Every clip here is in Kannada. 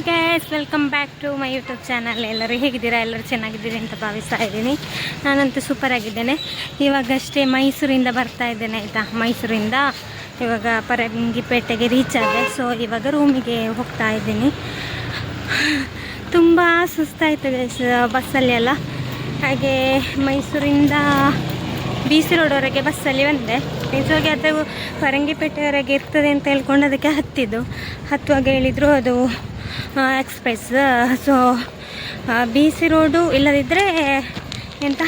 Guys, welcome back to my YouTube channel. ಎಲ್ಲರೂ ಹೇಗಿದ್ದೀರಾ? ಎಲ್ಲರೂ ಚೆನ್ನಾಗಿದ್ದೀರಿ ಅಂತ ಭಾವಿಸ್ತಾ ಇದ್ದೀನಿ. ನಾನಂತೂ ಸೂಪರ್ ಆಗಿದ್ದೇನೆ. ಇವಾಗಷ್ಟೇ ಮೈಸೂರಿಂದ ಬರ್ತಾ ಇದ್ದೇನೆ ಆಯಿತಾ. ಮೈಸೂರಿಂದ ಇವಾಗ ಪರಂಗಿಪೇಟೆಗೆ ರೀಚ್ ಆದೆ. ಸೊ ಇವಾಗ ರೂಮಿಗೆ ಹೋಗ್ತಾ ಇದ್ದೀನಿ. ತುಂಬ ಸುಸ್ತಾಯಿತು ಗೈಸ್ ಬಸ್ಸಲ್ಲಿ ಎಲ್ಲ. ಹಾಗೆ ಮೈಸೂರಿಂದ BC ರೋಡ್ವರೆಗೆ ಬಸ್ಸಲ್ಲಿ ಬಂದೆ. ನಿಜವಾಗಿ ಅದು ಪರಂಗಿಪೇಟೆವರೆಗೆ ಇರ್ತದೆ ಅಂತ ಹೇಳ್ಕೊಂಡು ಅದಕ್ಕೆ ಹತ್ತುವಾಗ ಹೇಳಿದರು ಅದು ಎಕ್ಸ್ಪ್ರೆಸ್. ಸೊ BC ರೋಡು ಇಲ್ಲದಿದ್ದರೆ ಎಂತ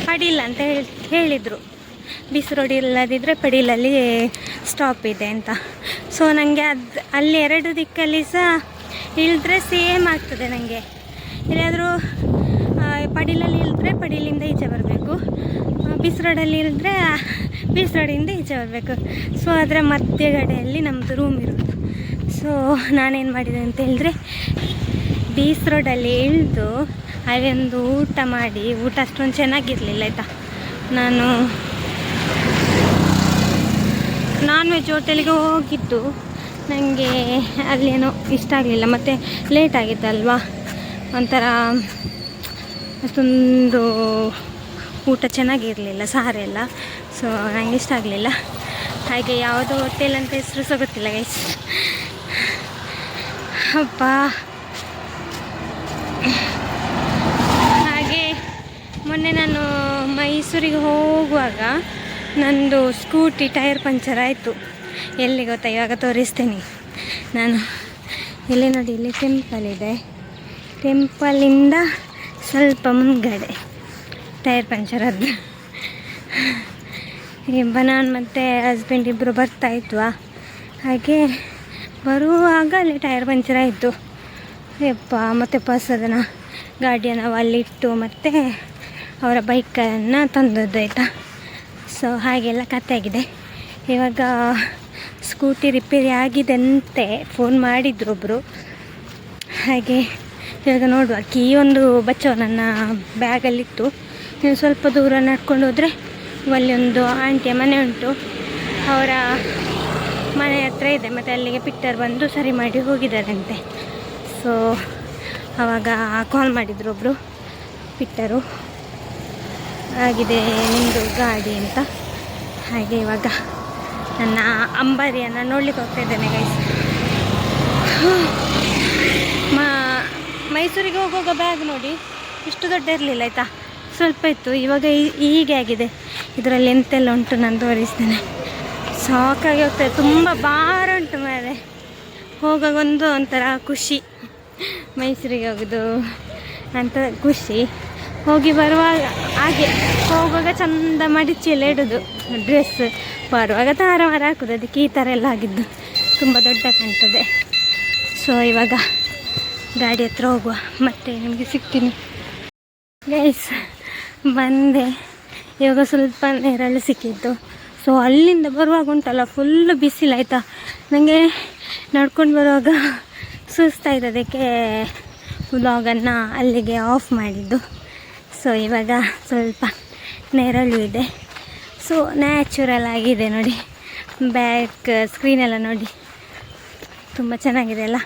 ಪಡೀಲ್ ಅಂತ ಹೇಳಿದರು. BC ರೋಡ್ ಇಲ್ಲದಿದ್ದರೆ ಪಡೀಲಲ್ಲಿ ಸ್ಟಾಪ್ ಇದೆ ಅಂತ. ಸೊ ನನಗೆ ಅಲ್ಲಿ ಎರಡು ದಿಕ್ಕಲ್ಲಿ ಸಹ ಇಳಿದ್ರೆ ಸೇಮ್ ಆಗ್ತದೆ. ನನಗೆ ಎಲ್ಲಾದರೂ ಪಡೀಲಲ್ಲಿ ಇಳಿದ್ರೆ ಪಡೀಲಿಂದ ಈಚೆ ಬರಬೇಕು, BC ರೋಡಲ್ಲಿ ಇಳಿದ್ರೆ BC ರೋಡಿಂದ ಈಚೆ ಬರಬೇಕು. ಸೊ ಅದರ ಮಧ್ಯಗಡೆಯಲ್ಲಿ ನಮ್ಮದು ರೂಮ್ ಇರೋದು. ಸೊ ನಾನೇನು ಮಾಡಿದೆ ಅಂತ ಹೇಳಿದ್ರೆ BC ರೋಡಲ್ಲಿ ಇಳಿದು ಅಲ್ಲೊಂದು ಊಟ ಮಾಡಿ, ಊಟ ಅಷ್ಟೊಂದು ಚೆನ್ನಾಗಿರಲಿಲ್ಲ ಆಯಿತಾ. ನಾನು ನಾನ್ ವೆಜ್ ಹೋಟೆಲಿಗೆ ಹೋಗಿದ್ದು, ನನಗೆ ಅಲ್ಲೇನೋ ಇಷ್ಟ ಆಗಲಿಲ್ಲ. ಮತ್ತು ಲೇಟ್ ಆಗಿತ್ತಲ್ವಾ, ಒಂಥರ ಅಷ್ಟೊಂದು ಊಟ ಚೆನ್ನಾಗಿರಲಿಲ್ಲ, ಸಾರೆಲ್ಲ. ಸೊ ನನಗೆ ಇಷ್ಟ ಆಗಲಿಲ್ಲ. ಹಾಗೆ ಯಾವುದು ಹೋಟೆಲ್ ಅಂತ ಹೆಸರು ಸಹ ಗೊತ್ತಿಲ್ಲ ಗೈಸ್. ಅಪ್ಪ ಹಾಗೆ ಮೊನ್ನೆ ನಾನು ಮೈಸೂರಿಗೆ ಹೋಗುವಾಗ ನಂದು ಸ್ಕೂಟಿ ಟೈರ್ ಪಂಚರ್ ಆಯಿತು. ಎಲ್ಲಿ ಗೊತ್ತಾ, ಇವಾಗ ತೋರಿಸ್ತೀನಿ ನಾನು. ಇಲ್ಲಿ ನೋಡಿ, ಇಲ್ಲಿ ಟೆಂಪಲ್ ಇದೆ. ಟೆಂಪಲಿಂದ ಸ್ವಲ್ಪ ಮುಂದ್ಗಡೆ ಟೈರ್ ಪಂಚರ್ ಆದ್ದು. ನಾನು ಮತ್ತು ಹಸ್ಬೆಂಡ್ ಇಬ್ಬರು ಬರ್ತಾಯಿದ್ವಾ, ಹಾಗೆ ಬರುವಾಗ ಅಲ್ಲಿ ಟೈರ್ ಪಂಚರ್ ಆಯಿತು. ಮತ್ತು ಅದನ್ನು ಗಾಡಿಯನ್ನು ಅಲ್ಲಿಟ್ಟು ಮತ್ತು ಅವರ ಬೈಕನ್ನು ತಂದದ್ದು ಆಯಿತಾ. ಸೊ ಹಾಗೆಲ್ಲ ಕತೆ ಆಗಿದೆ. ಇವಾಗ ಸ್ಕೂಟಿ ರಿಪೇರಿ ಆಗಿದೆ ಅಂತೆ ಫೋನ್ ಮಾಡಿದ್ರು ಒಬ್ಬರು. ಹಾಗೆ ಇವಾಗ ನೋಡುವ, ಕೀ ಒಂದು ಬಚ್ಚವ ನನ್ನ ಬ್ಯಾಗಲ್ಲಿತ್ತು. ನೀವು ಸ್ವಲ್ಪ ದೂರ ನಡ್ಕೊಂಡು ಹೋದರೆ ಅಲ್ಲಿ ಒಂದು ಆಂಟಿಯ ಮನೆ ಉಂಟು, ಅವರ ಮನೆ ಹತ್ರ ಇದೆ. ಮತ್ತು ಅಲ್ಲಿಗೆ ಪಿಟ್ಟರ್ ಬಂದು ಸರಿ ಮಾಡಿ ಹೋಗಿದ್ದಾರಂತೆ. ಸೊ ಆವಾಗ ಕಾಲ್ ಮಾಡಿದ್ರು ಒಬ್ಬರು ಪಿಟ್ಟರು, ಆಗಿದೆ ನಿಮ್ಮದು ಗಾಡಿ ಅಂತ. ಹಾಗೆ ಇವಾಗ ನನ್ನ ಅಂಬಾರಿಯನ್ನು ನೋಡ್ಲಿಕ್ಕೆ ಹೋಗ್ತಾ ಇದ್ದೇನೆ ಗೈಸ್. ಮೈಸೂರಿಗೆ ಹೋಗುವಾಗ ಬ್ಯಾಗ್ ನೋಡಿ, ಇಷ್ಟು ದೊಡ್ಡ ಇರಲಿಲ್ಲ ಆಯಿತಾ, ಸ್ವಲ್ಪ ಇತ್ತು. ಇವಾಗ ಹೀಗೆ ಆಗಿದೆ. ಇದರಲ್ಲಿ ಎಂತೆಲ್ಲ ಉಂಟು ನಾನು ತೋರಿಸ್ತೇನೆ. ಸಾಕಾಗಿ ಹೋಗ್ತದೆ, ತುಂಬ ಭಾರ ಉಂಟು ಮೇಲೆ. ಹೋಗುವಾಗ ಒಂಥರ ಖುಷಿ, ಮೈಸೂರಿಗೆ ಹೋಗೋದು ಅಂತ ಖುಷಿ. ಹೋಗಿ ಬರುವಾಗ ಹಾಗೆ ಹೋಗುವಾಗ ಚಂದ ಮಡಿಚಿ ಎಲ್ಲ ಇಡೋದು ಡ್ರೆಸ್, ಬರುವಾಗ ತಾರ ಹಾಕೋದು. ಅದಕ್ಕೆ ಈ ಥರ ಎಲ್ಲ ಆಗಿದ್ದು ತುಂಬ ದೊಡ್ಡ ಕಾಣ್ತದೆ. ಸೊ ಇವಾಗ ಗಾಡಿ ಹತ್ರ ಹೋಗುವ, ಮತ್ತೆ ನಿಮಗೆ ಸಿಗ್ತೀನಿ ಗೈಸ್. ಬಂದೆ, ಇವಾಗ ಸ್ವಲ್ಪ ನೆರಳು ಸಿಕ್ಕಿತ್ತು. ಸೊ ಅಲ್ಲಿಂದ ಬರುವಾಗ ಉಂಟಲ್ಲ ಫುಲ್ಲು ಬಿಸಿಲಾಯಿತಾ. ನನಗೆ ನಡ್ಕೊಂಡು ಬರುವಾಗ ಸುಸ್ತಾಯಿತು, ಅದಕ್ಕೆ ವ್ಲಾಗನ್ನು ಅಲ್ಲಿಗೆ ಆಫ್ ಮಾಡಿದ್ದು. ಸೊ ಇವಾಗ ಸ್ವಲ್ಪ ನೆರಳು ಇದೆ. ಸೊ ನ್ಯಾಚುರಲ್ ಆಗಿದೆ ನೋಡಿ, ಬ್ಯಾಕ್ ಸ್ಕ್ರೀನೆಲ್ಲ ನೋಡಿ ತುಂಬ ಚೆನ್ನಾಗಿದೆ ಅಲ್ಲ.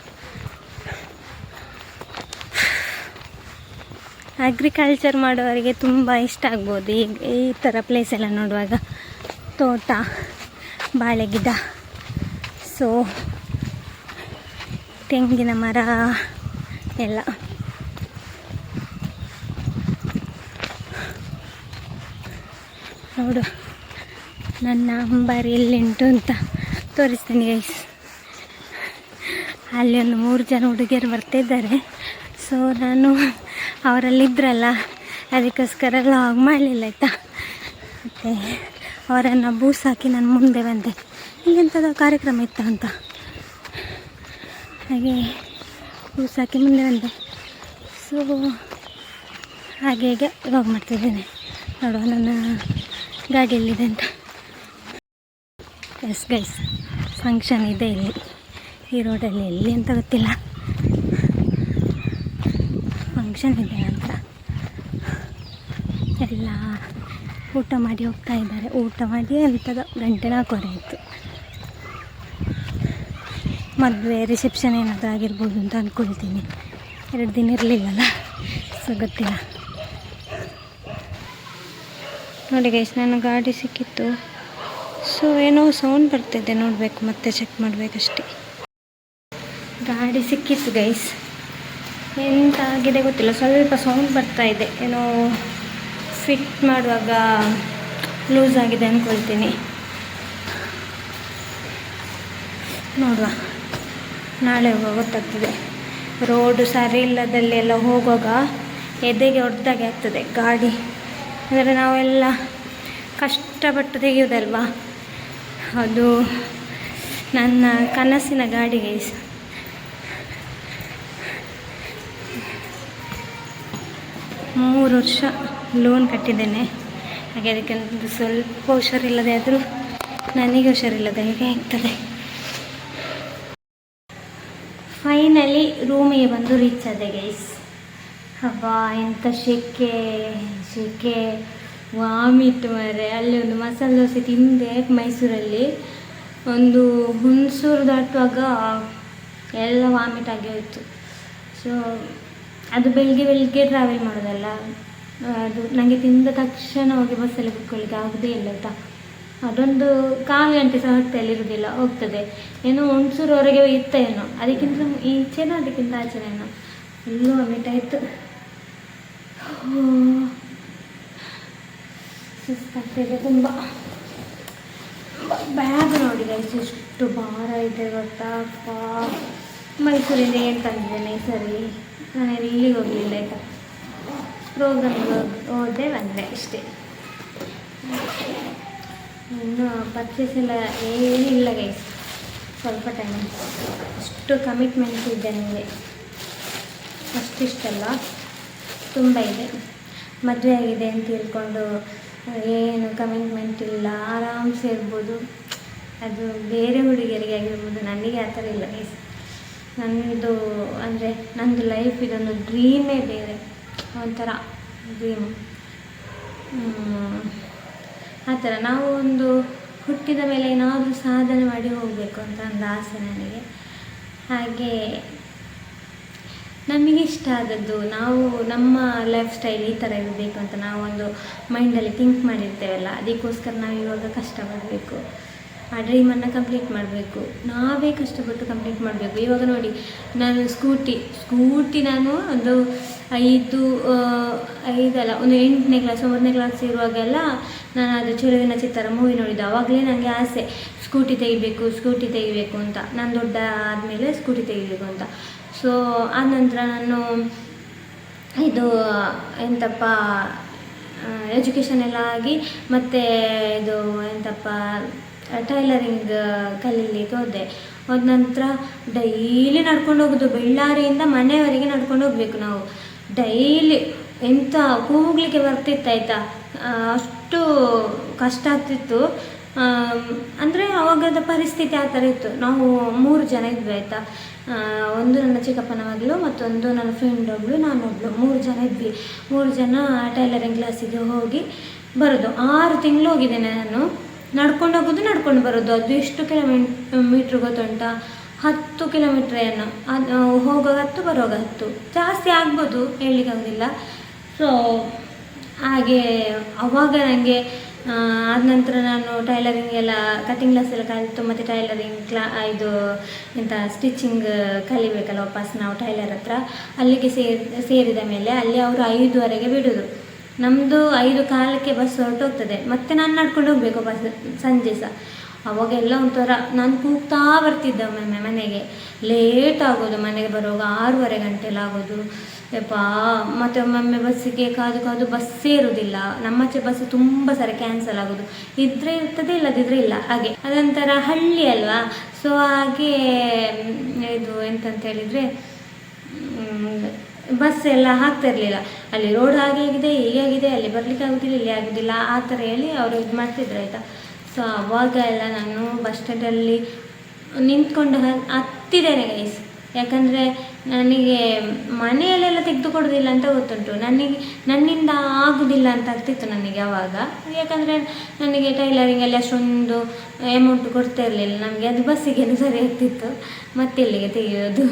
ಅಗ್ರಿಕಲ್ಚರ್ ಮಾಡೋರಿಗೆ ತುಂಬ ಇಷ್ಟ ಆಗ್ಬೋದು ಈ ಥರ ಪ್ಲೇಸ್ ಎಲ್ಲ ನೋಡುವಾಗ. ತೋಟ, ಬಾಳೆ ಗಿಡ, ಸೊ ತೆಂಗಿನ ಮರ ಎಲ್ಲ. ನೋಡು ನನ್ನ ಅಂಬಾರಿ ಎಲ್ಲಿಂಟು ಅಂತ ತೋರಿಸ್ತೀನಿ ಗೈಸ್. ಅಲ್ಲಿ ಒಂದು 3 ಜನ ಹುಡುಗಿಯರು ಬರ್ತಿದ್ದಾರೆ. ಸೊ ನಾನು ಅವರಲ್ಲಿದ್ದರಲ್ಲ, ಅದಕ್ಕೋಸ್ಕರ ಲಾಗ್ ಮಾಡಲಿಲ್ಲ ಆಯಿತಾ. ಮತ್ತು ಅವರನ್ನು ಬೂಸ್ ಹಾಕಿ ನಾನು ಮುಂದೆ ಬಂದೆ. ಈಗೆಂಥದ್ದು ಕಾರ್ಯಕ್ರಮ ಇತ್ತು ಅಂತ, ಹಾಗೆ ಬೂಸ್ ಹಾಕಿ ಮುಂದೆ ಬಂದೆ. ಸೊ ಹಾಗೆ ಈಗ ಲಾಗ್ ಮಾಡ್ತಿದ್ದೇನೆ. ನೋಡುವ ನನ್ನ ಗಾಡಿಯಲ್ಲಿದೆ ಅಂತ. ಎಸ್ ಗೈಸ್, ಫಂಕ್ಷನ್ ಇದೆ ಇಲ್ಲಿ ಈ ರೋಡಲ್ಲಿ, ಎಲ್ಲಿ ಅಂತ ಗೊತ್ತಿಲ್ಲ, ಫಂಕ್ಷನ್ ಇದೆ ಅಂತ. ಎಲ್ಲ ಊಟ ಮಾಡಿ ಹೋಗ್ತಾ ಇದ್ದಾರೆ. ಊಟ ಮಾಡಿ ಅಂಥದ್ದು 4:30 ಆಯಿತು. ಮದುವೆ ರಿಸೆಪ್ಷನ್ ಏನಾದರೂ ಆಗಿರ್ಬೋದು ಅಂತ ಅಂದ್ಕೊಳ್ತೀನಿ. 2 ದಿನ ಇರಲಿಲ್ಲಲ್ಲ, ಸೊ ಗೊತ್ತಿಲ್ಲ. ನೋಡಿ ಗೈಸ್, ನನ್ನ ಗಾಡಿ ಸಿಕ್ಕಿತ್ತು. ಸೊ ಏನೋ ಸೌಂಡ್ ಬರ್ತಿದೆ, ನೋಡಬೇಕು, ಮತ್ತೆ ಚೆಕ್ ಮಾಡಬೇಕಷ್ಟೇ. ಗಾಡಿ ಸಿಕ್ಕಿತ್ತು ಗೈಸ್, ಎಂತ ಆಗಿದೆ ಗೊತ್ತಿಲ್ಲ, ಸ್ವಲ್ಪ ಸೌಂಡ್ ಬರ್ತಾ ಇದೆ. ಏನೋ ಫಿಟ್ ಮಾಡುವಾಗ ಲೂಸ್ ಆಗಿದೆ ಅಂದ್ಕೊಳ್ತೀನಿ. ನೋಡುವ, ನಾಳೆ ಹೋಗುವಾಗ ಗೊತ್ತಾಗ್ತದೆ. ರೋಡು ಸರಿ ಇಲ್ಲದಲ್ಲೆಲ್ಲ ಹೋಗುವಾಗ ಎದೆಗೆ ಹೊಡೆದಾಗೆ ಆಗ್ತದೆ ಗಾಡಿ. ಅಂದರೆ ನಾವೆಲ್ಲ ಕಷ್ಟಪಟ್ಟು ತೆಗೆಯೋದಲ್ವಾ, ಅದು ನನ್ನ ಕನಸಿನ ಗಾಡಿ ಗೈಸ್. ಮೂರು ವರ್ಷ ಲೋನ್ ಕಟ್ಟಿದ್ದೇನೆ. ಹಾಗೆ ಅದಕ್ಕೆ ಸ್ವಲ್ಪ ಹುಷಾರಿಲ್ಲದೆ ಆದರೂ ನನಗೆ ಹುಷಾರಿಲ್ಲದೆ ಹೇಗೆ ಆಗ್ತದೆ. ಫೈನಲಿ ರೂಮಿಗೆ ಬಂದು ರೀಚ್ ಆದೆ ಗೈಸ್. ಹಬ್ಬ, ಎಂಥ ಶೆಕೆ ವಾಮಿಟ್ ಮಾರೆ. ಅಲ್ಲಿ ಒಂದು ಮಸಾಲೆ ದೋಸೆ ತಿಂದೆ ಮೈಸೂರಲ್ಲಿ. ಒಂದು ಹುಣಸೂರು ದಾಟುವಾಗ ಎಲ್ಲ ವಾಮಿಟ್ ಆಗಿ ಹೋಯಿತು. ಸೊ ಅದು ಬೆಳಿಗ್ಗೆ ಟ್ರಾವೆಲ್ ಮಾಡೋದಲ್ಲ, ಅದು ನನಗೆ ತಿಂದ ತಕ್ಷಣ ಹೋಗಿ ಬಸ್ಸಲ್ಲಿ ಕುತ್ಕೊಳ್ಳಿಕ್ಕೆ ಆಗೋದೇ ಇಲ್ಲ ಆಯಿತಾ. ಅದೊಂದು 1/4 ಗಂಟೆ ಸಹ ಹೊಟ್ಟೆಯಲ್ಲಿರೋದಿಲ್ಲ, ಹೋಗ್ತದೆ. ಏನೋ ಹುಣಸೂರವರೆಗೆ ಇತ್ತ ಏನೋ, ಅದಕ್ಕಿಂತ ಈಚೆನೋ ಅದಕ್ಕಿಂತ ಆಚೆನೇನೋ ಎಲ್ಲೂ ವಾಮಿಟ್ ಆಯಿತು. ಸುಸ್ತಾಗ್ತಿದೆ ತುಂಬ. ಬ್ಯಾಗ್ ನೋಡಿ ಗೈಸ್, ಎಷ್ಟು ಭಾರ ಇದೆ ಗೊತ್ತಾ. ಮೈಸೂರಿಂದ ಏನು ತಂದಿದ್ದೇನೆ ಈ ಸರಿ. ನಾನು ಎಲ್ಲಿಗೆ ಹೋಗಲಿಲ್ಲ ಆಯಿತಾ, ಪ್ರೋಗ್ರಾಮ್ಗೆ ಹೋದೆ ಬಂದೆ ಅಷ್ಟೇ. ಇನ್ನು ಪರ್ಚೇಸ್ ಎಲ್ಲ ಏನಿಲ್ಲ ಗೈಸ್, ಸ್ವಲ್ಪ ಟೈಮ್. ಅಷ್ಟು ಕಮಿಟ್ಮೆಂಟ್ ಇದೆ ನನಗೆ, ಅಷ್ಟಿಷ್ಟಲ್ಲ, ತುಂಬ ಇದೆ. ಮದುವೆ ಆಗಿದೆ ಅಂತ ತಿಳ್ಕೊಂಡು ಏನು ಕಮಿಟ್ಮೆಂಟ್ ಇಲ್ಲ, ಆರಾಮ್ಸೆ ಇರ್ಬೋದು. ಅದು ಬೇರೆ ಹುಡುಗಿಯರಿಗೆ ಆಗಿರ್ಬೋದು, ನನಗೆ ಆ ಥರ ಇಲ್ಲ ಗೈಸ್. ನನ್ನದು ಅಂದರೆ ನನ್ನದು ಲೈಫ್ ಇದೊಂದು ಡ್ರೀಮೇ ಬೇರೆ, ಒಂಥರ ಡ್ರೀಮು. ಆ ಥರ ನಾವು ಒಂದು ಹುಟ್ಟಿದ ಮೇಲೆ ಏನಾದರೂ ಸಾಧನೆ ಮಾಡಿ ಹೋಗಬೇಕು ಅಂತ ಒಂದು ಆಸೆ ನನಗೆ. ಹಾಗೆ ನಮಗೆ ಇಷ್ಟ ಆದದ್ದು, ನಾವು ನಮ್ಮ ಲೈಫ್ ಸ್ಟೈಲ್ ಈ ಥರ ಇರಬೇಕು ಅಂತ ನಾವೊಂದು ಮೈಂಡಲ್ಲಿ ಥಿಂಕ್ ಮಾಡಿರ್ತೇವಲ್ಲ, ಅದಕ್ಕೋಸ್ಕರ ನಾವು ಇವಾಗ ಕಷ್ಟಪಡಬೇಕು. ಆ ಡ್ರೀಮನ್ನು ಕಂಪ್ಲೀಟ್ ಮಾಡಬೇಕು, ನಾವೇ ಕಷ್ಟಪಟ್ಟು ಕಂಪ್ಲೀಟ್ ಮಾಡಬೇಕು. ಇವಾಗ ನೋಡಿ, ನಾನು ಸ್ಕೂಟಿ ನಾನು ಒಂದು 8ನೇ ಕ್ಲಾಸ್ 9ನೇ ಕ್ಲಾಸ್ ಇರುವಾಗೆಲ್ಲ ನಾನು ಅದು ಚೆಲುವಿನ ಚಿತ್ತರ ಮೂವಿ ನೋಡಿದ್ದು. ಆವಾಗಲೇ ನನಗೆ ಆಸೆ ಸ್ಕೂಟಿ ತೆಗಿಬೇಕು ಅಂತ. ನಾನು ದೊಡ್ಡ ಆದಮೇಲೆ ಸ್ಕೂಟಿ ತೆಗಿಬೇಕು ಅಂತ. ಸೊ ಆನಂತರ ನಾನು ಇದು ಎಂತಪ್ಪ ಎಜುಕೇಷನ್ ಎಲ್ಲ ಆಗಿ ಮತ್ತು ಇದು ಎಂತಪ್ಪ ಟೈಲರಿಂಗ್ ಕಲೀಲಿಕ್ಕೆ ಹೋದೆ. ಹೋದ ನಂತರ ಡೈಲಿ ನಡ್ಕೊಂಡು ಹೋಗೋದು, ಬಳ್ಳಾರಿಯಿಂದ ಮನೆಯವರೆಗೆ ನಡ್ಕೊಂಡು ಹೋಗಬೇಕು ನಾವು ಡೈಲಿ. ಎಂಥ ಕೂಗಲಿಕ್ಕೆ ಬರ್ತಿತ್ತು ಆಯಿತಾ, ಅಷ್ಟು ಕಷ್ಟ ಆಗ್ತಿತ್ತು. ಅಂದರೆ ಆವಾಗದ ಪರಿಸ್ಥಿತಿ ಆ ಥರ ಇತ್ತು. ನಾವು 3 ಜನ ಇದ್ವಿ ಆಯಿತಾ. ಒಂದು ನನ್ನ ಚಿಕ್ಕಪ್ಪನ ಮಗಳು, ಮತ್ತೊಂದು ನನ್ನ ಫ್ರೆಂಡ್ ಒಬ್ಬಳು, ನಾನೊಬ್ಬಳು, 3 ಜನ ಇದ್ವಿ. 3 ಜನ ಟೈಲರಿಂಗ್ ಕ್ಲಾಸಿಗೆ ಹೋಗಿ ಬರೋದು. 6 ತಿಂಗಳು ಹೋಗಿದ್ದೇನೆ ನಾನು. ನಡ್ಕೊಂಡು ಹೋಗೋದು, ನಡ್ಕೊಂಡು ಬರೋದು. ಅದು ಎಷ್ಟು ಕಿಲೋಮೀಟ್ರ್ ಗೊತ್ತುಂಟಾ, 10 ಕಿಲೋಮೀಟ್ರ್ ಏನೋ. ಅದು ಹೋಗುವಾಗ 10 ಬರುವಾಗ 10, ಜಾಸ್ತಿ ಆಗ್ಬೋದು, ಹೇಳಲಿಕ್ಕಾಗೋದಿಲ್ಲ. ಸೊ ಹಾಗೆ ಅವಾಗ ನನಗೆ ಆದ ನಂತರ ನಾನು ಟೈಲರಿಂಗ್ ಎಲ್ಲ ಕಟಿಂಗ್ ಕ್ಲಾಸ್ ಎಲ್ಲ ಕಲಿತು, ಮತ್ತು ಟೈಲರಿಂಗ್ ಇದು ಎಂಥ ಸ್ಟಿಚಿಂಗ್ ಕಲಿಬೇಕಲ್ಲ ವಾಪಸ್ ನಾವು ಟೈಲರ್ ಹತ್ರ. ಅಲ್ಲಿಗೆ ಸೇರಿದ ಮೇಲೆ ಅಲ್ಲಿ ಅವರು 5ವರೆಗೆ ಬಿಡೋದು. ನಮ್ಮದು 5:15ಕ್ಕೆ ಬಸ್ ಹೊರಟೋಗ್ತದೆ. ಮತ್ತು ನಾನು ನಡ್ಕೊಂಡು ಹೋಗಬೇಕು ಬಸ್ ಸಂಜೆ ಸಹ. ಅವಾಗೆಲ್ಲ ಒಂಥರ ನಾನು ಕೂಗ್ತಾ ಬರ್ತಿದ್ದೆ ಒಮ್ಮೊಮ್ಮೆ ಮನೆಗೆ. ಲೇಟ್ ಆಗೋದು ಮನೆಗೆ ಬರುವಾಗ 6:15 ಗಂಟೆಲ್ಲ ಆಗೋದು ಯಪ್ಪ. ಮತ್ತು ಒಮ್ಮೊಮ್ಮೆ ಬಸ್ಸಿಗೆ ಕಾದು ಬಸ್ಸೇ ಇರೋದಿಲ್ಲ. ನಮ್ಮಚ್ಚೆ ಬಸ್ ತುಂಬ ಸರಿ ಕ್ಯಾನ್ಸಲ್ ಆಗೋದು. ಇದ್ದರೆ ಇರ್ತದೆ, ಇಲ್ಲದಿದ್ದರೆ ಇಲ್ಲ. ಹಾಗೆ ಅದೊಂಥರ ಹಳ್ಳಿ ಅಲ್ವಾ. ಸೊ ಹಾಗೆ ಇದು ಎಂತಂತ ಹೇಳಿದರೆ ಬಸ್ ಎಲ್ಲ ಹಾಕ್ತಿರ್ಲಿಲ್ಲ. ಅಲ್ಲಿ ರೋಡ್ ಹಾಗೆ ಆಗಿದೆ, ಹೀಗೆ ಆಗಿದೆ, ಅಲ್ಲಿ ಬರಲಿಕ್ಕೆ ಆಗೋದಿಲ್ಲ, ಇಲ್ಲಿ ಆಗೋದಿಲ್ಲ, ಆ ಥರ ಹೇಳಿ ಅವರು ಇದು ಮಾಡ್ತಿದ್ರು ಆಯಿತಾ. ಸೊ ಅವಾಗ ಎಲ್ಲ ನಾನು ಬಸ್ ಸ್ಟ್ಯಾಂಡಲ್ಲಿ ನಿಂತ್ಕೊಂಡು ಹತ್ತಿದ್ದೇನೆ ಗೈಸ್. ಯಾಕಂದರೆ ನನಗೆ ಮನೆಯಲ್ಲೆಲ್ಲ ತೆಗೆದು ಕೊಡೋದಿಲ್ಲ ಅಂತ ಗೊತ್ತುಂಟು, ನನ್ನಿಂದ ಆಗೋದಿಲ್ಲ ಅಂತ ಆಗ್ತಿತ್ತು ನನಗೆ ಆವಾಗ. ಯಾಕಂದರೆ ನನಗೆ ಟೈಲರಿಂಗಲ್ಲಿ ಅಷ್ಟೊಂದು ಅಮೌಂಟ್ ಕೊಡ್ತಾ ಇರಲಿಲ್ಲ ನಮಗೆ, ಅದು ಬಸ್ಸಿಗೆ ಸರಿ ಆಗ್ತಿತ್ತು, ಮತ್ತೆ ಎಲ್ಲಿಗೆ ತೆಗೆಯೋದು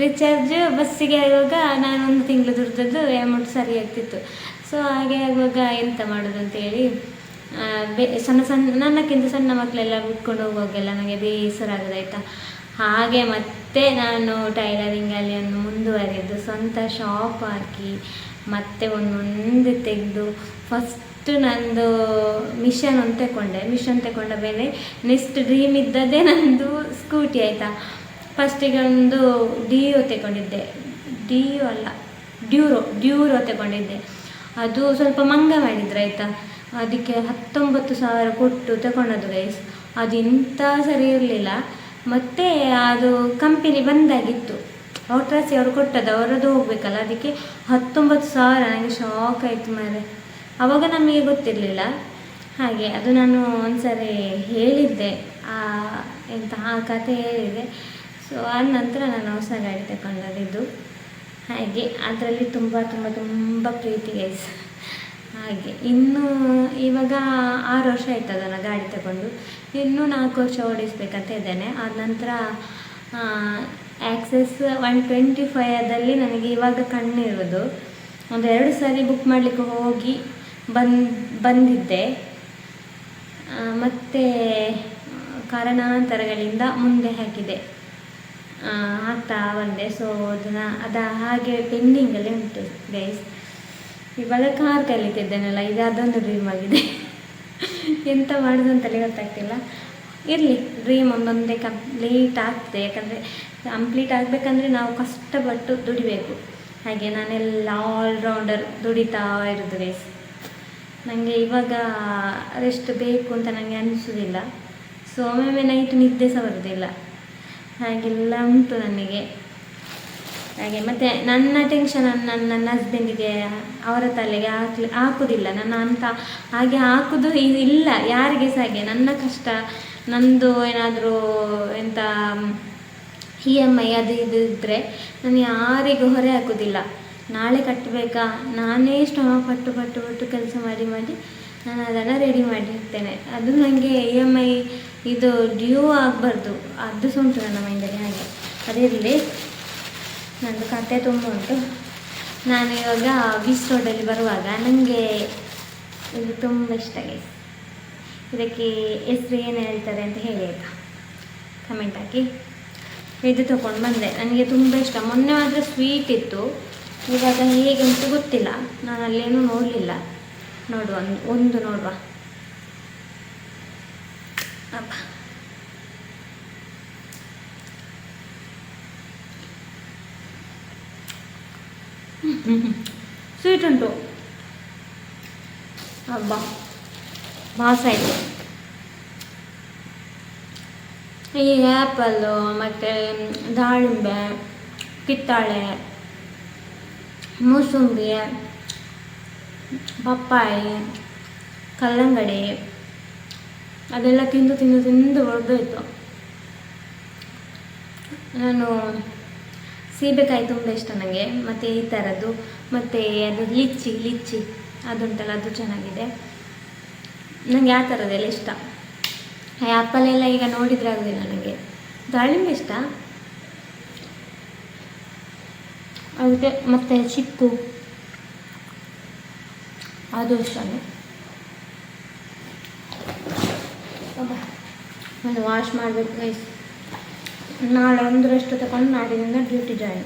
ರಿಚಾರ್ಜ್ ಬಸ್ಸಿಗೆ ಆಗುವಾಗ ನಾನು 1 ತಿಂಗಳು ದುಡ್ದದ್ದು ಅಮೌಂಟ್ ಸರಿ ಆಗ್ತಿತ್ತು. ಸೊ ಹಾಗೆ ಆಗುವಾಗ ಎಂತ ಮಾಡೋದು ಅಂತೇಳಿ ನನ್ನಕ್ಕಿಂತ ಸಣ್ಣ ಮಕ್ಕಳೆಲ್ಲ ಬಿಟ್ಕೊಂಡು ಹೋಗುವಾಗೆಲ್ಲ ನನಗೆ ಬೇಸರ ಆಗೋದಾಯ್ತಾ. ಹಾಗೆ ಮತ್ತೆ ನಾನು ಟೈಲರಿಂಗಲ್ಲಿ ಮುಂದುವರೆದು ಸ್ವಂತ ಶಾಪ್ ಹಾಕಿ ಮತ್ತೆ ಒಂದೊಂದು ತೆಗೆದು ಫಸ್ಟ್ ನಂದು ಮಿಷನ್ ತಗೊಂಡ ಮೇಲೆ ನೆಕ್ಸ್ಟ್ ಡ್ರೀಮ್ ಇದ್ದದ್ದೇ ನಂದು ಸ್ಕೂಟಿ ಆಯಿತಾ. ಫಸ್ಟಿಗೆ ಒಂದು ಡ್ಯೂರೋ ತಗೊಂಡಿದ್ದೆ. ಅದು ಸ್ವಲ್ಪ ಮಂಗ ಮಾಡಿದ್ರು ಆಯಿತಾ. ಅದಕ್ಕೆ 19,000 ಕೊಟ್ಟು ತಗೊಂಡದ್ದು ಗೈಸ್. ಅದು ಇಂಥ ಸರಿ ಇರಲಿಲ್ಲ. ಮತ್ತು ಅದು ಕಂಪೆನಿ ಬಂದಾಗಿತ್ತು, ಔಟ್ರಾಸಿ ಅವರು ಕೊಟ್ಟದ್ದು, ಅವರದ್ದು ಹೋಗಬೇಕಲ್ಲ, ಅದಕ್ಕೆ 19,000. ನನಗೆ ಶಾಕ್ ಆಯಿತು ಮಾರೆ. ಆವಾಗ ನಮಗೆ ಗೊತ್ತಿರಲಿಲ್ಲ. ಹಾಗೆ ಅದು ನಾನು ಒಂದ್ಸರಿ ಹೇಳಿದ್ದೆ, ಆ ಕಥೆ ಹೇಳಿದೆ. ಸೊ ಆದ ನಂತರ ನಾನು ಹೊಸ ಗಾಡಿ ತಗೊಂಡಿದ್ದು. ಹಾಗೆ ಅದರಲ್ಲಿ ತುಂಬ ತುಂಬ ತುಂಬ ಪ್ರೀತಿ ಗೈಸ್. ಹಾಗೆ ಇವಾಗ 6 ವರ್ಷ ಆಯ್ತು ಅದನ್ನು ಗಾಡಿ ತಗೊಂಡು, ಇನ್ನೂ 4 ವರ್ಷ ಓಡಿಸ್ಬೇಕಂತ ಇದ್ದೇನೆ. ಆದ ನಂತರ ಆ್ಯಕ್ಸೆಸ್ 125 ನನಗೆ ಇವಾಗ ಕಣ್ಣಿರೋದು. 1-2 ಸಾರಿ ಬುಕ್ ಮಾಡಲಿಕ್ಕೆ ಹೋಗಿ ಬಂದಿದ್ದೆ, ಮತ್ತು ಕಾರಣಾಂತರಗಳಿಂದ ಮುಂದೆ ಆಗ್ತಾ ಬಂದೆ. ಸೊ ಅದು ಹಾಗೆ ಪೆಂಡಿಂಗಲ್ಲೇ ಉಂಟು ಗೈಸ್. ಇವಾಗ ಕಾರ್ ಕಲಿತಿದ್ದೇನಲ್ಲ, ಈಗ ಅದೊಂದು ಡ್ರೀಮ್ ಆಗಿದೆ. ಎಂತ ಮಾಡೋದು ಅಂತಲೇ ಗೊತ್ತಾಗ್ತಿಲ್ಲ. ಇರಲಿ, ಡ್ರೀಮ್ ಒಂದೊಂದೇ ಕಂಪ್ಲೀಟ್ ಆಗ್ತದೆ. ಯಾಕಂದರೆ ಕಂಪ್ಲೀಟ್ ಆಗಬೇಕಂದ್ರೆ ನಾವು ಕಷ್ಟಪಟ್ಟು ದುಡಿಬೇಕು. ಹಾಗೆ ನಾನೆಲ್ಲ ಆಲ್ರೌಂಡರ್ ದುಡಿತಾ ಇರೋದು ಗೈಸ್. ನನಗೆ ಇವಾಗ ರೆಸ್ಟ್ ಬೇಕು ಅಂತ ನನಗೆ ಅನಿಸೋದಿಲ್ಲ. ಸೊ ಒಮ್ಮೊಮ್ಮೆ ನೈಟ್ ನಿದ್ದೆ ಸಹ ಬರೋದಿಲ್ಲ, ಹಾಗೆಲ್ಲ ಉಂಟು ನನಗೆ. ಹಾಗೆ ಮತ್ತು ನನ್ನ ಟೆನ್ಷನ್ ನನ್ನ ಹಸ್ಬೆಂಡಿಗೆ, ಅವರ ತಲೆಗೆ ಹಾಕೋದಿಲ್ಲ ನನ್ನ ಅಂತ. ಹಾಗೆ ಹಾಕೋದು ಇಲ್ಲ ಯಾರಿಗೆ ಸಹ. ಹಾಗೆ ನನ್ನ ಕಷ್ಟ, ನಂದು ಏನಾದರೂ ಎಂಥ EMI ಅದು ಇದು ಇದ್ದರೆ ನಾನು ಯಾರಿಗೂ ಹೊರೆ ಹಾಕೋದಿಲ್ಲ. ನಾಳೆ ಕಟ್ಟಬೇಕಾ, ನಾನೇ ಶ್ರಮ ಪಟ್ಟು ಕೆಲಸ ಮಾಡಿ ನಾನು ಅದನ್ನು ರೆಡಿ ಮಾಡಿರ್ತೇನೆ. ಅದು ನನಗೆ EMI ಇದು ಡ್ಯೂ ಆಗಬಾರ್ದು, ಅದು ಸಹ ಉಂಟು ನನ್ನ ಮೈಂಡಲ್ಲಿ. ಹಾಗೆ ಅದಿರಲಿ, ನಂದು ಕತೆ ತುಂಬ ಉಂಟು. ನಾನು ಇವಾಗ ಬೀಚ್ ರೋಡಲ್ಲಿ ಬರುವಾಗ ನನಗೆ ಇದು ತುಂಬ ಇಷ್ಟ ಗೈಸ್. ಇದಕ್ಕೆ ಹೆಸ್ರು ಏನು ಹೇಳ್ತಾರೆ ಅಂತ ಹೇಳಿ ಆಯಿತಾ, ಕಮೆಂಟ್ ಹಾಕಿ. ಇದು ತೊಗೊಂಡು ಬಂದೆ, ನನಗೆ ತುಂಬ ಇಷ್ಟ. ಮೊನ್ನೆ ಆದರೆ ಸ್ವೀಟ್ ಇತ್ತು, ಇವಾಗ ಹೇಗೆ ಅಂತ ಗೊತ್ತಿಲ್ಲ, ನಾನು ಅಲ್ಲೇನೂ ನೋಡಲಿಲ್ಲ. ನೋಡುವ ನೋಡುವ. ಅಪ್ಪ ಸ್ವೀಟ್ ಉಂಟು, ಹಬ್ಬ ಮಾಸ ಆಯಿತು. ಈ ಆ್ಯಪಲ್ಲು ಮತ್ತು ದಾಳಿಂಬೆ, ಕಿತ್ತಾಳೆ, ಮೂಸಂಬಿ, ಪಪ್ಪಾಯಿ, ಕಲ್ಲಂಗಡಿ ಅದೆಲ್ಲ ತಿಂದು ಹೊರಡೋಯ್ತು. ನಾನು ಸೀಬೆಕಾಯಿ ತುಂಬ ಇಷ್ಟ ನನಗೆ, ಮತ್ತು ಈ ಥರದ್ದು, ಮತ್ತು ಅದು ಲಿಚ್ಚಿ ಅದುಂಟಲ್ಲ, ಅದು ಚೆನ್ನಾಗಿದೆ ನನಗೆ. ಆ ಥರದ್ದೆಲ್ಲ ಇಷ್ಟ. ಆ್ಯಪಲೆಲ್ಲ ಈಗ ನೋಡಿದರೆ ಆಗೋದಿಲ್ಲ ನನಗೆ. ದಾಳಿಂಬೆ ಇಷ್ಟ, ಅದಕ್ಕೆ. ಮತ್ತು ಚಿಕ್ಕು ಅದು ಇಷ್ಟನೇ. ನಾನು ವಾಶ್ ಮಾಡಬೇಕು ಗೈಸ್. ನಾಳೆ 1 ರೆಸ್ಟ್ ತಗೊಂಡು ನಾಡಿನಿಂದ ಡ್ಯೂಟಿ ಜಾಯಿನ್.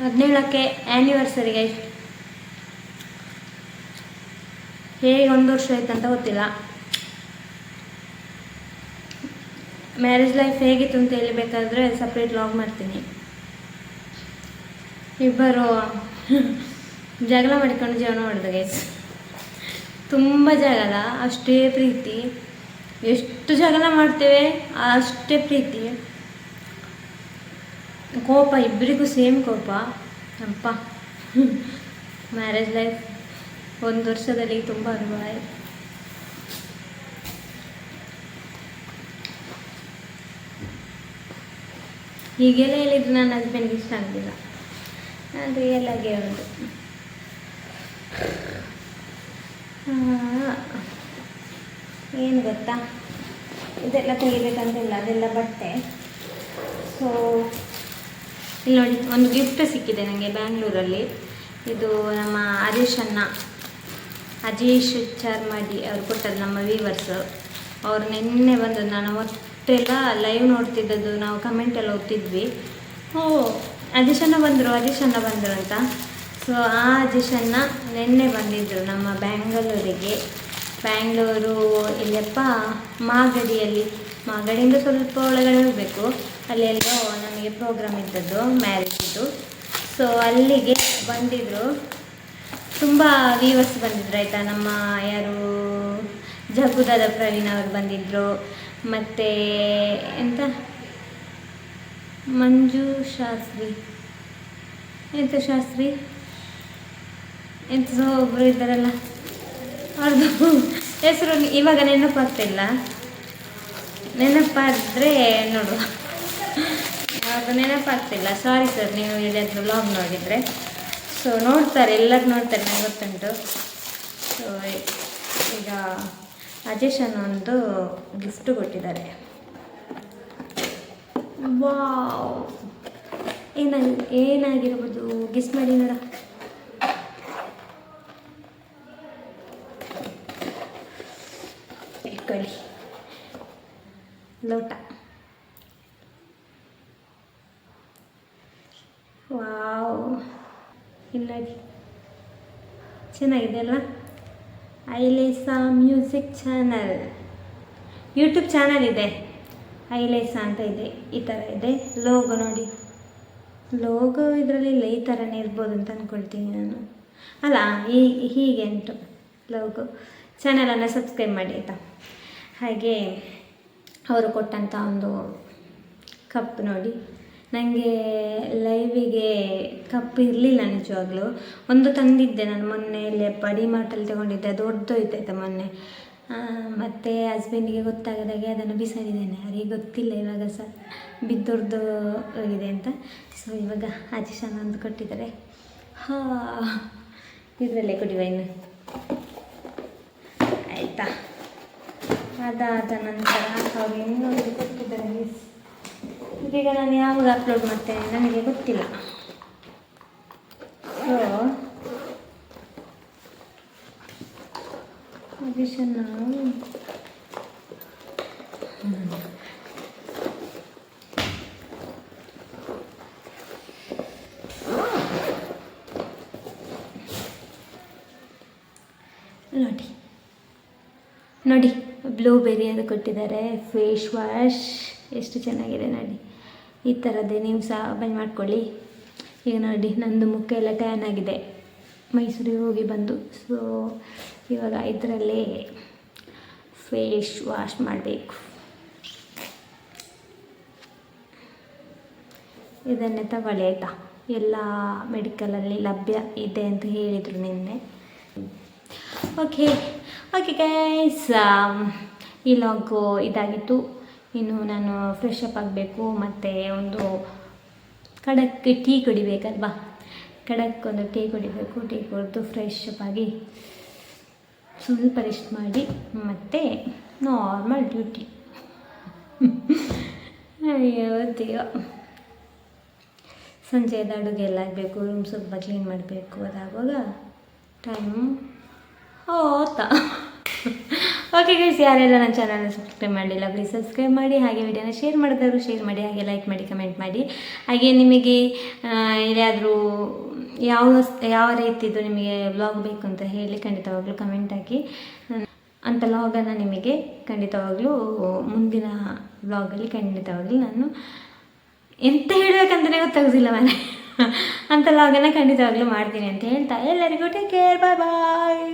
17ಕ್ಕೆ ಆ್ಯನಿವರ್ಸರಿ ಗೈಸ್. ಹೇಗೆ 1 ವರ್ಷ ಆಯ್ತಂತ ಗೊತ್ತಿಲ್ಲ. ಮ್ಯಾರೇಜ್ ಲೈಫ್ ಹೇಗಿತ್ತು ಅಂತ ಹೇಳಬೇಕಾದ್ರೆ ಸಪ್ರೇಟ್ ವ್ಲಾಗ್ ಮಾಡ್ತೀನಿ. ಇಬ್ಬರು ಜಗಳ ಮಾಡಿಕೊಂಡು ಜೀವನ ಮಾಡಿದೆ ಗೈಸ್. ತುಂಬ ಜಗಳ, ಅಷ್ಟೇ ಪ್ರೀತಿ. ಎಷ್ಟು ಜಗಳ ಮಾಡ್ತೇವೆ ಅಷ್ಟೇ ಪ್ರೀತಿ. ಕೋಪ ಇಬ್ಬರಿಗೂ ಸೇಮ್ ಕೋಪ. ಅಪ್ಪ, ಮ್ಯಾರೇಜ್ ಲೈಫ್ 1 ವರ್ಷದಲ್ಲಿ ತುಂಬ ಅನುಭವ ಆಯಿತು. ಹೀಗೆಲ್ಲ ಹೇಳಿದ್ರು ನನ್ನ ಹಸ್ಬೆಂಡ್ಗೆ ಇಷ್ಟ ಆಗೋದಿಲ್ಲ, ನಾನು ರಿಯಲ್ ಆಗಿ ಹೇಳೋದು. ಏನು ಗೊತ್ತಾ, ಇದೆಲ್ಲ ತೆಗಿಬೇಕಂತಿಲ್ಲ, ಅದೆಲ್ಲ ಬಟ್ಟೆ. ಸೊ ಇಲ್ಲಿ ನೋಡಿ, ಒಂದು ಗಿಫ್ಟ್ ಸಿಕ್ಕಿದೆ ನನಗೆ ಬ್ಯಾಂಗ್ಳೂರಲ್ಲಿ. ಇದು ನಮ್ಮ ಅಜೀಶ್ ಚಾರ್ಮಾಡಿ ಅವ್ರು ಕೊಟ್ಟದ್ದು, ನಮ್ಮ ವೀವರ್ಸು. ಅವ್ರು ನಿನ್ನೆ ಬಂದು, ನಾನು ಒಟ್ಟೆಲ್ಲ ಲೈವ್ ನೋಡ್ತಿದ್ದದ್ದು, ನಾವು ಕಮೆಂಟೆಲ್ಲ ಓದ್ತಿದ್ವಿ. ಅಜೀಶಣ್ಣ ಬಂದರು ಅಂತ. ಸೊ ಆ ಅಜೀಶಣ್ಣ ನಿನ್ನೆ ಬಂದಿದ್ದರು ನಮ್ಮ ಬ್ಯಾಂಗ್ಳೂರು ಇಲ್ಲಪ್ಪ ಮಾಗಡಿಯಿಂದ ಸ್ವಲ್ಪ ಒಳಗಡೆ ಹೋಗಬೇಕು. ಅಲ್ಲೆಲ್ಲೋ ನಮಗೆ ಪ್ರೋಗ್ರಾಮ್ ಇದ್ದದ್ದು, ಮ್ಯಾರೇಜಿದ್ದು. ಸೊ ಅಲ್ಲಿಗೆ ಬಂದಿದ್ದರು, ತುಂಬ ವ್ಯೂವರ್ಸ್ ಬಂದಿದ್ರು ಆಯಿತಾ. ನಮ್ಮ ಯಾರು ಜಗ್ಗುದಾದ ಪ್ರವೀಣ್ ಅವರು ಬಂದಿದ್ದರು, ಮತ್ತು ಮಂಜು ಶಾಸ್ತ್ರಿ ಒಬ್ಬರು ಇದ್ದಾರಲ್ಲ, ಅವ್ರದ್ದು ಹೆಸರು ಇವಾಗ ನೆನಪಾಗ್ತಿಲ್ಲ. ನೆನಪಾದರೆ ನೋಡುವ, ಅದು ನೆನಪಾಗ್ತಿಲ್ಲ. ಸಾರಿ ಸರ್, ನೀವು ಎಲ್ಲಾದರೂ ವ್ಲಾಗ್ ನೋಡಿದರೆ. ಸೊ ನೋಡ್ತಾರೆ, ಎಲ್ಲರೂ ನೋಡ್ತಾರೆ, ನನಗೆ ಗೊತ್ತುಂಟು. ಸೊ ಈಗ ಅಜೇಶನ್ ಒಂದು ಗಿಫ್ಟು ಕೊಟ್ಟಿದ್ದಾರೆ. ವಾವ್, ಏನಾಗಿರ್ಬೋದು ಗೆಸ್ ಮಾಡಿ ನೋಡ. ಇಟ್ಕೊಳ್ಳಿ, ಲೋಟ. ವಾವ್, ಇಲ್ಲ ಚೆನ್ನಾಗಿದೆ ಅಲ್ಲ. Ailesa music channel, YouTube channel ಇದೆ, ಐಲೇಸಾ ಅಂತ ಇದೆ. ಈ ಥರ ಇದೆ ಲೋಗೋ ನೋಡಿ. ಲೋಗೋ ಇದರಲ್ಲಿಲ್ಲ, ಈ ಥರನೇ ಇರ್ಬೋದು ಅಂತ ಅಂದ್ಕೊಳ್ತೀನಿ ನಾನು. ಅಲ್ಲ, ಹೀಗೆ ಉಂಟು ಲೋಗೋ. ಚಾನಲನ್ನು ಸಬ್ಸ್ಕ್ರೈಬ್ ಮಾಡಿ ಆಯಿತಾ. ಹಾಗೆ ಅವರು ಕೊಟ್ಟಂಥ ಒಂದು ಕಪ್ ನೋಡಿ. ನನಗೆ ಲೈವಿಗೆ ಕಪ್ ಇರಲಿಲ್ಲ ನಿಜವಾಗ್ಲೂ. ಒಂದು ತಂದಿದ್ದೆ ನಾನು ಮೊನ್ನೆ, ಇಲ್ಲಿ ಡಿಮಾರ್ಟಲ್ಲಿ ತೊಗೊಂಡಿದ್ದೆ, ದೊಡ್ಡದೋಯ್ತಾಯ್ತಾ ಮೊನ್ನೆ. ಮತ್ತು ಹಸ್ಬೆಂಡಿಗೆ ಗೊತ್ತಾಗದಾಗೆ ಅದನ್ನು ಬಿಸಾಡಿದ್ದೇನೆ. ಅವರಿಗೆ ಗೊತ್ತಿಲ್ಲ ಇವಾಗ ಸಹ ಬಿದ್ದೊಡ್ದು ಹೋಗಿದೆ ಅಂತ. ಸೊ ಇವಾಗ ಅಜಿಶನ್ ಒಂದು ಕೊಟ್ಟಿದ್ದಾರೆ. ಇದರಲ್ಲೇ ಕುಡಿಯುವ ಇನ್ನು, ಆಯಿತಾ. ಅದಾದ ನಂತರ ಅವ್ರು ಇನ್ನೊಂದು ಕೊಟ್ಟಿದ್ದಾರೆ. ಇದೀಗ ನಾನು ಯಾವಾಗ ಅಪ್ಲೋಡ್ ಮಾಡ್ತೇನೆ ನನಗೆ ಗೊತ್ತಿಲ್ಲ. ಸೊ ಅಜಿಶನ್ ನೋಡಿ ಬ್ಲೂಬೆರಿ ಅದು ಕೊಟ್ಟಿದ್ದಾರೆ. ಫೇಸ್ ವಾಶ್ ಎಷ್ಟು ಚೆನ್ನಾಗಿದೆ ನೋಡಿ. ಈ ಥರದ್ದೇ ನೀವು ಸಹ ಬೈ ಮಾಡ್ಕೊಳ್ಳಿ. ಈಗ ನೋಡಿ, ನಂದು ಮುಖ ಎಲ್ಲ ಟ್ಯಾನ್ ಆಗಿದೆ ಮೈಸೂರಿಗೆ ಹೋಗಿ ಬಂದು. ಸೊ ಇವಾಗ ಇದರಲ್ಲೇ ಫೇಸ್ ವಾಶ್ ಮಾಡಬೇಕು. ಇದನ್ನೇ ತಗೊಳ್ಳಿ ಆಯಿತಾ. ಎಲ್ಲ ಮೆಡಿಕಲಲ್ಲಿ ಲಭ್ಯ ಇದೆ ಅಂತ ಹೇಳಿದರು ನಿನ್ನೆ. ಓಕೆ ಗೈಸ್, ಈ ಲಾಗು ಇದಾಗಿತ್ತು. ಇನ್ನು ನಾನು ಫ್ರೆಶ್ ಅಪ್ ಆಗಬೇಕು, ಮತ್ತು ಒಂದು ಖಡಕ್ ಟೀ ಕುಡಿಬೇಕಲ್ವಾ. ಖಡಕ್ಕೊಂದು ಟೀ ಕುಡಿಬೇಕು. ಟೀ ಕುಡಿದು ಫ್ರೆಶ್ ಅಪ್ ಆಗಿ ಸ್ವಲ್ಪ ರೆಸ್ಟ್ ಮಾಡಿ ಮತ್ತೆ ನಾರ್ಮಲ್ ಡ್ಯೂಟಿ. ಅಯ್ಯೋ ದೇವ, ಸಂಜೆದ ಅಡುಗೆ ಎಲ್ಲ ಆಗಬೇಕು, ರೂಮ್ ಸ್ವಲ್ಪ ಕ್ಲೀನ್ ಮಾಡಬೇಕು. ಅದಾಗುವಾಗ ಟೈಮು ಹೋತಾ. ಓಕೆ ಗೈಸ್, ಯಾರೆಲ್ಲ ನನ್ನ ಚಾನಲ್ನ ಸಬ್ಸ್ಕ್ರೈಬ್ ಮಾಡಲಿಲ್ಲ ಪ್ಲೀಸ್ ಸಬ್ಸ್ಕ್ರೈಬ್ ಮಾಡಿ. ಹಾಗೆ ವಿಡಿಯೋನ ಶೇರ್ ಮಾಡಿದವರು ಶೇರ್ ಮಾಡಿ, ಹಾಗೆ ಲೈಕ್ ಮಾಡಿ, ಕಮೆಂಟ್ ಮಾಡಿ. ಹಾಗೆ ನಿಮಗೆ ಎಲ್ಲಿಯಾದರೂ ಯಾವ ರೀತಿದು ನಿಮಗೆ ವ್ಲಾಗ್ ಬೇಕು ಅಂತ ಹೇಳಿ ಖಂಡಿತವಾಗ್ಲೂ ಕಮೆಂಟ್ ಹಾಕಿ. ಅಂಥ ವ್ಲಾಗನ್ನು ನಿಮಗೆ ಖಂಡಿತವಾಗ್ಲೂ ಮುಂದಿನ ವ್ಲಾಗಲ್ಲಿ ಖಂಡಿತವಾಗ್ಲೂ ನಾನು ಎಂತ ಹೇಳಬೇಕಂತಲೇ ಗೊತ್ತಾಗೋದಿಲ್ಲ ಮನೆ ಅಂಥ ವ್ಲಾಗನ್ನು ಖಂಡಿತವಾಗ್ಲೂ ಮಾಡ್ತೀನಿ ಅಂತ ಹೇಳ್ತಾ ಎಲ್ಲರಿಗೂ ಟೇಕ್ ಕೇರ್, ಬಾಯ್ ಬಾಯ್.